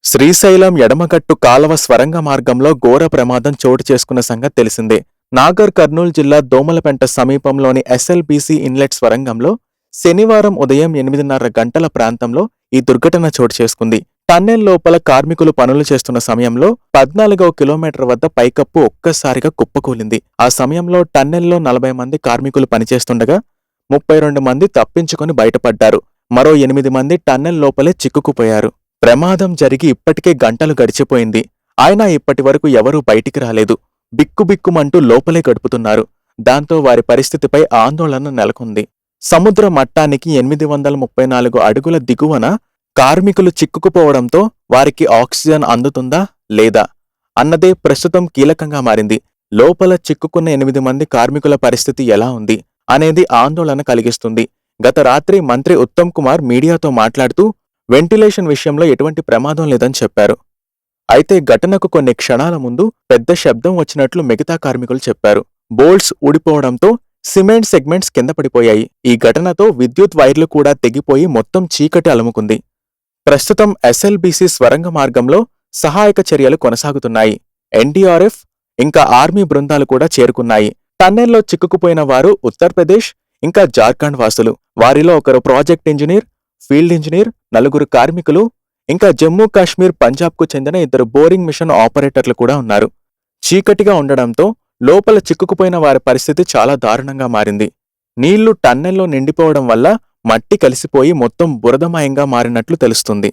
శ్రీశైలం ఎడమగట్టు కాలవ స్వరంగ మార్గంలో ఘోర ప్రమాదం చోటు చేసుకున్న సంగతి తెలిసిందే. నాగర్ కర్నూలు జిల్లా దోమలపెంట సమీపంలోని ఎస్ఎల్బీసీ ఇన్లెట్ స్వరంగంలో శనివారం ఉదయం 8:30 గంటల ప్రాంతంలో ఈ దుర్ఘటన చోటు చేసుకుంది. టన్నెల్ లోపల కార్మికులు పనులు చేస్తున్న సమయంలో 14వ కిలోమీటర్ వద్ద పైకప్పు ఒక్కసారిగా కుప్పకూలింది. ఆ సమయంలో టన్నెల్లో 40 మంది కార్మికులు పనిచేస్తుండగా 32 మంది తప్పించుకొని బయటపడ్డారు. మరో 8 మంది టన్నెల్ లోపలే చిక్కుకుపోయారు. ప్రమాదం జరిగి ఇప్పటికే గంటలు గడిచిపోయింది. అయినా ఇప్పటివరకు ఎవరూ బయటికి రాలేదు. బిక్కుబిక్కుమంటూ లోపలే గడుపుతున్నారు. దాంతో వారి పరిస్థితిపై ఆందోళన నెలకొంది. సముద్ర మట్టానికి 834 అడుగుల దిగువన కార్మికులు చిక్కుకుపోవడంతో వారికి ఆక్సిజన్ అందుతుందా లేదా అన్నదే ప్రస్తుతం కీలకంగా మారింది. లోపల చిక్కుకున్న 8 మంది కార్మికుల పరిస్థితి ఎలా ఉంది అనేది ఆందోళన కలిగిస్తుంది. గత రాత్రి మంత్రి ఉత్తమ్ కుమార్ మీడియాతో మాట్లాడుతూ వెంటిలేషన్ విషయంలో ఎటువంటి ప్రమాదం లేదని చెప్పారు. అయితే ఘటనకు కొన్ని క్షణాల ముందు పెద్ద శబ్దం వచ్చినట్లు మిగతా కార్మికులు చెప్పారు. బోల్ట్స్ ఊడిపోవడంతో సిమెంట్ సెగ్మెంట్స్ కింద పడిపోయాయి. ఈ ఘటనతో విద్యుత్ వైర్లు కూడా తెగిపోయి మొత్తం చీకటి అలుముకుంది. ప్రస్తుతం ఎస్ఎల్బీసీ స్వరంగ మార్గంలో సహాయక చర్యలు కొనసాగుతున్నాయి. ఎన్డీఆర్ఎఫ్ ఇంకా ఆర్మీ బృందాలు కూడా చేరుకున్నాయి. టన్నెల్లో చిక్కుకుపోయిన వారు ఉత్తరప్రదేశ్ ఇంకా జార్ఖండ్ వాసులు. వారిలో ఒకరు ప్రాజెక్ట్ ఇంజనీర్, ఫీల్డ్ ఇంజనీర్, 4 కార్మికులు, ఇంకా జమ్మూ కాశ్మీర్, పంజాబ్కు చెందిన 2 బోరింగ్ మిషన్ ఆపరేటర్లు కూడా ఉన్నారు. చీకటిగా ఉండడంతో లోపల చిక్కుకుపోయిన వారి పరిస్థితి చాలా దారుణంగా మారింది. నీళ్లు టన్నెల్లో నిండిపోవడం వల్ల మట్టి కలిసిపోయి మొత్తం బురదమయంగా మారినట్లు తెలుస్తుంది.